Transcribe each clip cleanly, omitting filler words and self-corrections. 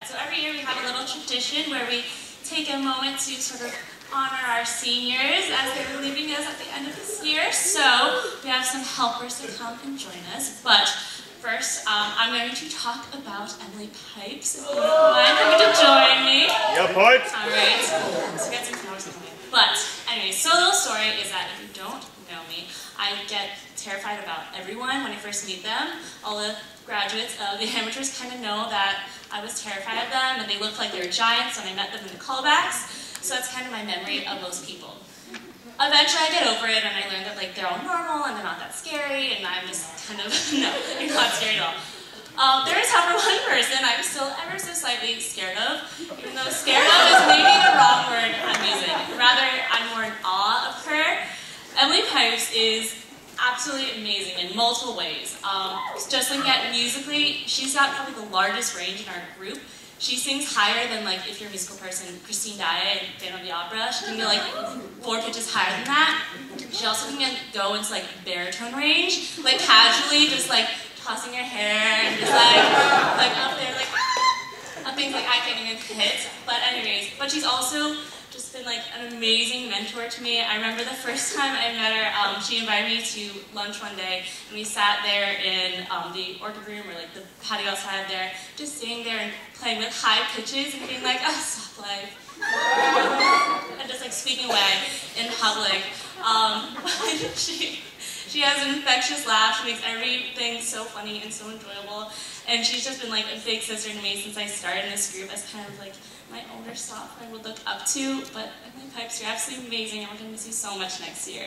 So every year we have a little tradition where we take a moment to sort of honor our seniors as they're leaving us at the end of this year. So we have some helpers to come and join us. But first, I'm going to talk about Emily Pipes. If you don't mind coming to join me. Yeah, Pipes. All right. So get some flowers on the way. But anyway, so the little story is that if you don't know me, I get terrified about everyone when I first meet them. All the graduates of the amateurs kind of know that I was terrified of them, and they looked like they were giants when I met them in the callbacks. So that's kind of my memory of those people. Eventually I get over it, and I learn that they're all normal, and they're not that scary, and I'm just kind of, no, you're not scary at all. There is, however, one person I'm still ever so slightly scared of, even though scared of is maybe the wrong word I'm using. Rather, I'm more in awe of her. Emily Pipes is absolutely amazing in multiple ways. Just looking at musically, she's got probably the largest range in our group. She sings higher than, if you're a musical person, Christine Daae in Phantom of the Opera. She can go 4 pitches higher than that. She also can go into baritone range, casually, just tossing her hair and just up there, things I can't even hit. But anyways, she's also just been an amazing mentor to me. I remember the first time I met her, she invited me to lunch one day, and we sat there in the orchid room, or the patio outside there, just sitting there and playing with high pitches and being oh, stop life. And just speaking away in public. She has an infectious laugh. She makes everything so funny and so enjoyable. And she's just been a big sister to me since I started in this group as kind of my older self I would look up to. But Emily Pipes, you're absolutely amazing, and we're going to miss you so much next year.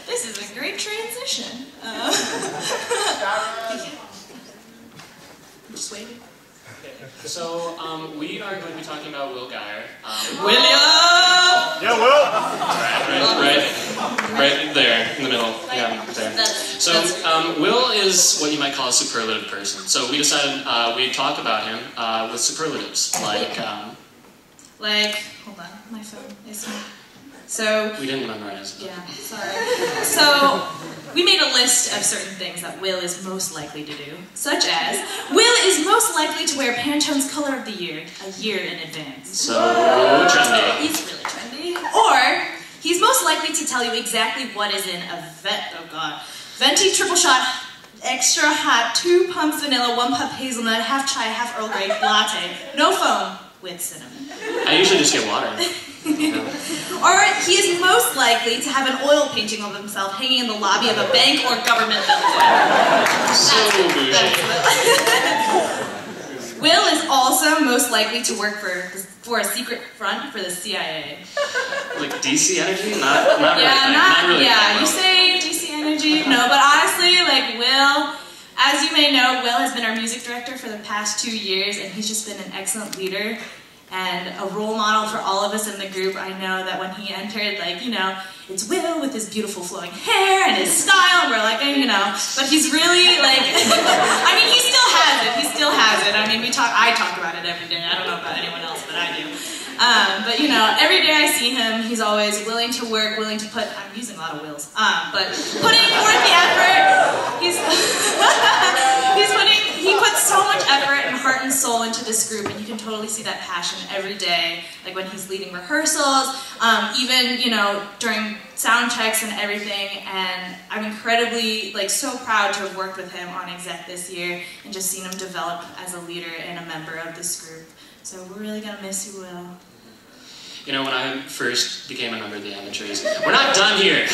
This is a great transition. Just waiting. So, we are going to be talking about Will Geyer. William! Yeah, Will! Right there, in the middle. Yeah, there. So, Will is what you might call a superlative person. So we decided we'd talk about him with superlatives, hold on, my phone is here. So... We didn't memorize it. Yeah, sorry. So, we made a list of certain things that Will is most likely to do, such as, Will is most likely to wear Pantone's color of the year a year in advance. So trendy. He's really trendy. Or, he's most likely to tell you exactly what is in a venti triple shot, extra hot, 2 pumps vanilla, 1 puff hazelnut, half chai, half Earl Grey latte, no foam, with cinnamon. I usually just get water. Or he is most likely to have an oil painting of himself hanging in the lobby of a bank or government building. So bougie. Will is also most likely to work for a secret front for the CIA. DC Energy? Not really. Yeah, really. Yeah, you say DC Energy, no, but honestly, Will, as you may know, Will has been our music director for the past 2 years, and he's just been an excellent leader and a role model for all of us in the group. I know that when he entered, it's Will with his beautiful flowing hair and his style, and we're but he's really, I mean, he still has it, I mean, I talk about it every day. I don't know about anyone else, but I do. But every day I see him, he's always willing to work, willing to put, I'm using a lot of wills, but putting forth the effort, he puts so much effort and heart and soul into this group, and you can totally see that passion every day, when he's leading rehearsals, even, during sound checks and everything, and I'm incredibly, so proud to have worked with him on Exec this year, and just seen him develop as a leader and a member of this group. So we're really gonna miss you, Will. When I first became a member of the amateurs, we're not done here.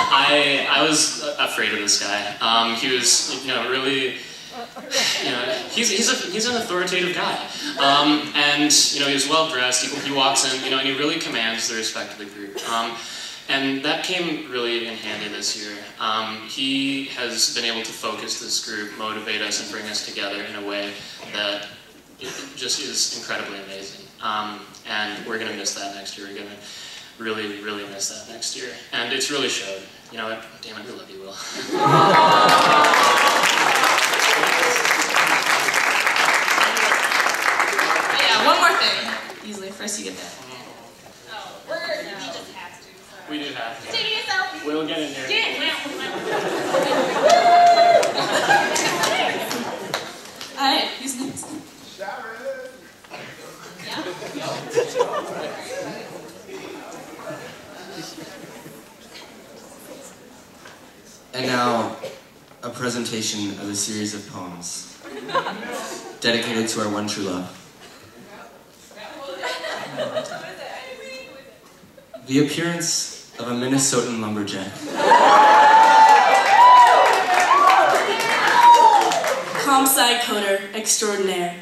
I was afraid of this guy. He was, really, he's an authoritative guy. And he was well dressed. He walks in, and he really commands the respect of the group. And that came really in handy this year. He has been able to focus this group, motivate us, and bring us together in a way that it just is incredibly amazing. And we're going to miss that next year. We're going to really, really miss that next year. And it's really showed. You know what? Damn it, we love you, Will. Yeah, one more thing. Easily, first you get that. We do have to. Taking a selfie. We'll get in here. Alright, who's next? And now, a presentation of a series of poems dedicated to our one true love. The appearance of a Minnesotan lumberjack. Comp sci coder extraordinaire.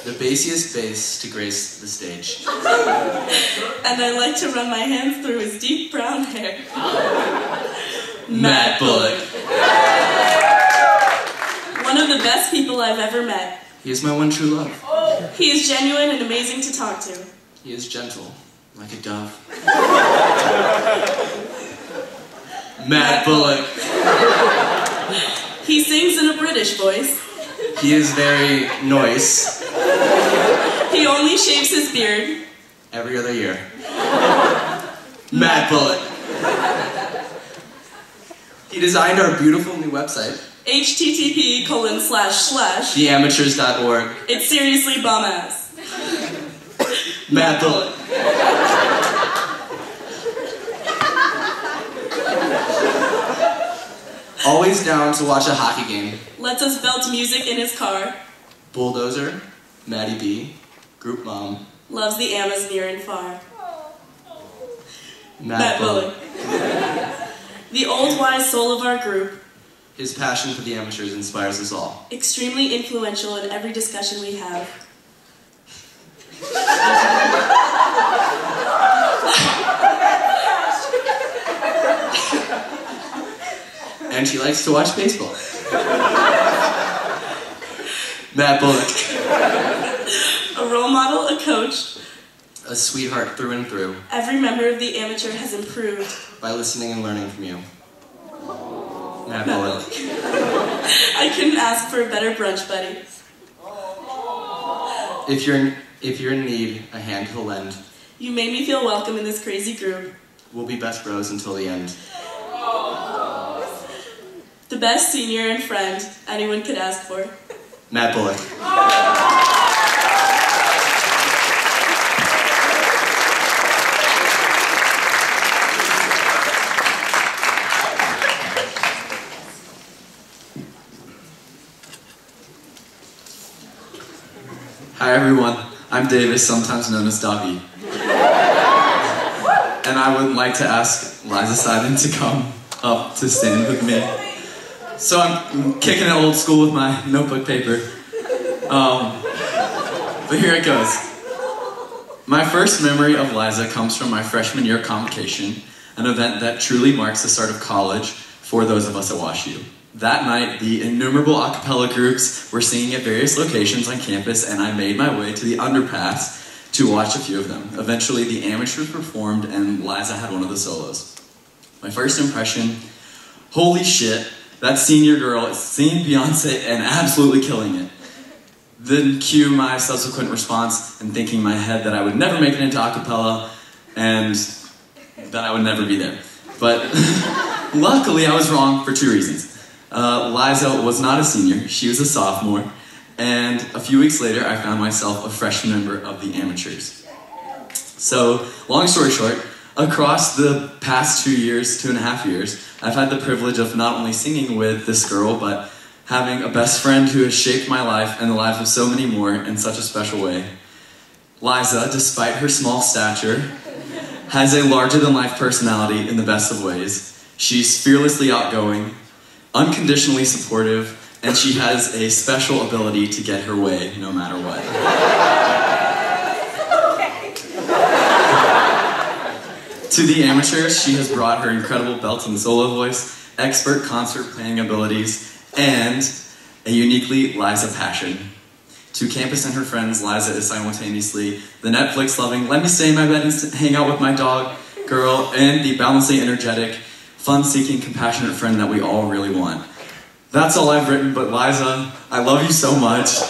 The bassiest bass to grace the stage. And I like to run my hands through his deep brown hair. Matt Bullock. One of the best people I've ever met. He is my one true love. He is genuine and amazing to talk to. He is gentle, like a dove. Matt Bullock. He sings in a British voice. He is very nice. He only shaves his beard. Every other year. Matt Bullock. He designed our beautiful new website, http:// theamateurs.org. It's seriously bum ass. Matt Bullock. Always down to watch a hockey game. Lets us belt music in his car. Bulldozer, Maddie B, Group Mom. Loves the Amas near and far. Matt Bullock. The old wise soul of our group. His passion for the amateurs inspires us all. Extremely influential in every discussion we have. And she likes to watch baseball. Matt Bullock. A role model, a coach. A sweetheart through and through. Every member of the amateur has improved. By listening and learning from you. Matt Bullock. I couldn't ask for a better brunch buddy. If you're in need, a hand to lend. You made me feel welcome in this crazy group. We'll be best bros until the end. The best senior and friend anyone could ask for. Matt Bullock. Hi everyone, I'm Davis, sometimes known as Doggy. And I would like to ask Liza Seiden to come up to stand with me. So I'm kicking it old school with my notebook paper. But here it goes. My first memory of Liza comes from my freshman year convocation, an event that truly marks the start of college for those of us at WashU. That night, the innumerable a cappella groups were singing at various locations on campus, and I made my way to the underpass to watch a few of them. Eventually, the amateurs performed, and Liza had one of the solos. My first impression, holy shit, that senior girl is singing Beyonce and absolutely killing it. Then cue my subsequent response and thinking in my head that I would never make it into a cappella, and that I would never be there. But luckily, I was wrong for two reasons. Liza was not a senior, she was a sophomore, and a few weeks later I found myself a freshman member of the amateurs. So, long story short, across the past 2.5 years, I've had the privilege of not only singing with this girl, but having a best friend who has shaped my life and the lives of so many more in such a special way. Liza, despite her small stature, has a larger-than-life personality in the best of ways. She's fearlessly outgoing, unconditionally supportive, and she has a special ability to get her way no matter what. To the amateurs, she has brought her incredible belting solo voice, expert concert playing abilities, and a uniquely Liza passion. To campus and her friends, Liza is simultaneously the Netflix-loving, let me stay in my bed and hang out with my dog girl, and the balancing, energetic, fun-seeking, compassionate friend that we all really want. That's all I've written, but Liza, I love you so much,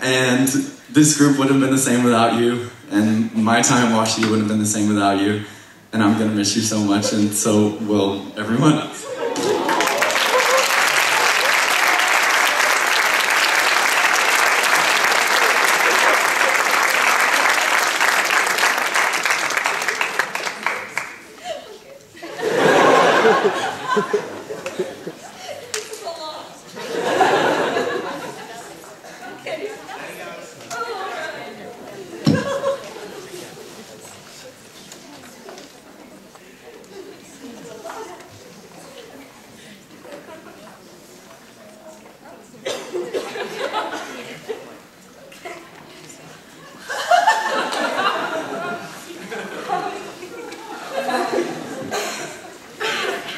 and this group would have been the same without you, And my time at WashU wouldn't have been the same without you. And I'm gonna miss you so much, and so will everyone else.